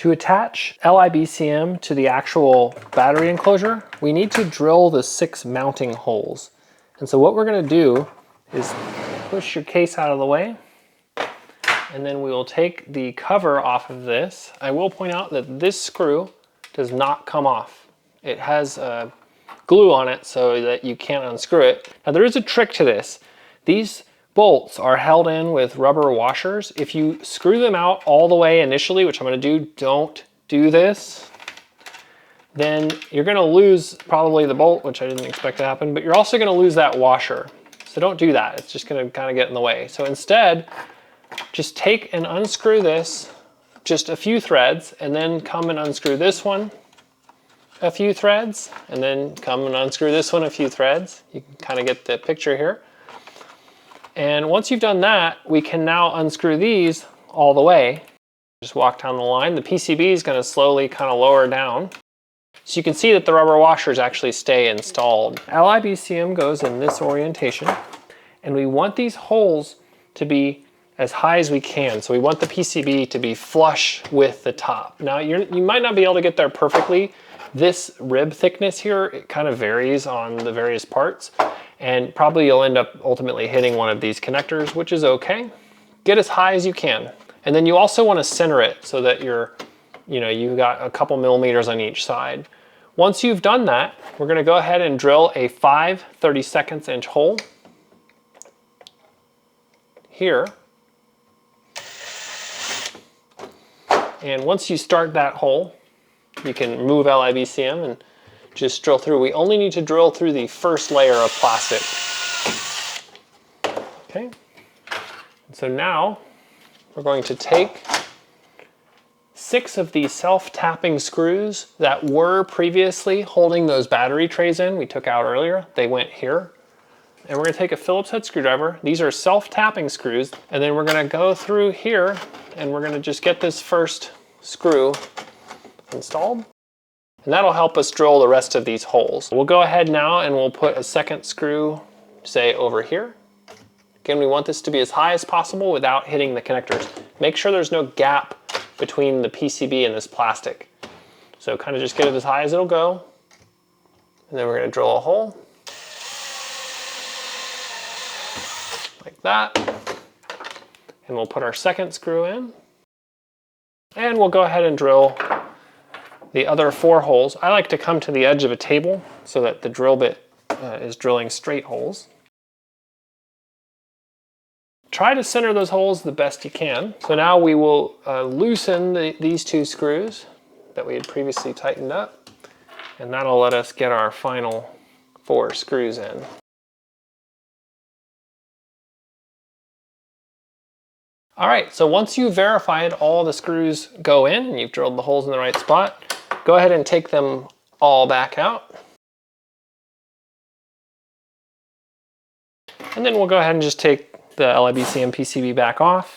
To attach LiBCM to the actual battery enclosure, we need to drill the 6 mounting holes. And so what we're going to do is push your case out of the way, and then we will take the cover off of this. I will point out that this screw does not come off. It has glue on it so that you can't unscrew it. Now there is a trick to this. These bolts are held in with rubber washers. If you screw them out all the way initially, which I'm going to do, don't do this, then you're going to lose probably the bolt, which I didn't expect to happen, but you're also going to lose that washer. So don't do that. It's just going to kind of get in the way. So instead, just take and unscrew this, just a few threads, and then come and unscrew this one a few threads, and then come and unscrew this one a few threads. You can kind of get the picture here. And once you've done that, we can now unscrew these all the way. Just walk down the line. The PCB is going to slowly kind of lower down. So you can see that the rubber washers actually stay installed. LiBCM goes in this orientation, and we want these holes to be as high as we can. So we want the PCB to be flush with the top. Now you might not be able to get there perfectly. This rib thickness here, it kind of varies on the various parts, and probably you'll end up ultimately hitting one of these connectors, which is okay. Get as high as you can. And then you also want to center it so that you've got a couple millimeters on each side. Once you've done that, we're going to go ahead and drill a 5/32 inch hole here. And once you start that hole, you can remove LiBCM and just drill through. We only need to drill through the first layer of plastic. Okay. So now we're going to take 6 of these self-tapping screws that were previously holding those battery trays in, we took out earlier. They went here. And we're going to take a Phillips head screwdriver. These are self-tapping screws. And then we're going to go through here, and we're going to just get this first screw installed. And that'll help us drill the rest of these holes. We'll go ahead now and we'll put a second screw, say, over here. Again, we want this to be as high as possible without hitting the connectors. Make sure there's no gap between the PCB and this plastic. So kind of just get it as high as it'll go. And then we're going to drill a hole. Like that. And we'll put our second screw in. And we'll go ahead and drill the other 4 holes. I like to come to the edge of a table so that the drill bit is drilling straight holes. Try to center those holes the best you can. So now we will loosen these 2 screws that we had previously tightened up, and that'll let us get our final 4 screws in. All right, so once you've verified all the screws go in and you've drilled the holes in the right spot, go ahead and take them all back out. And then we'll go ahead and just take the LiBCM PCB back off.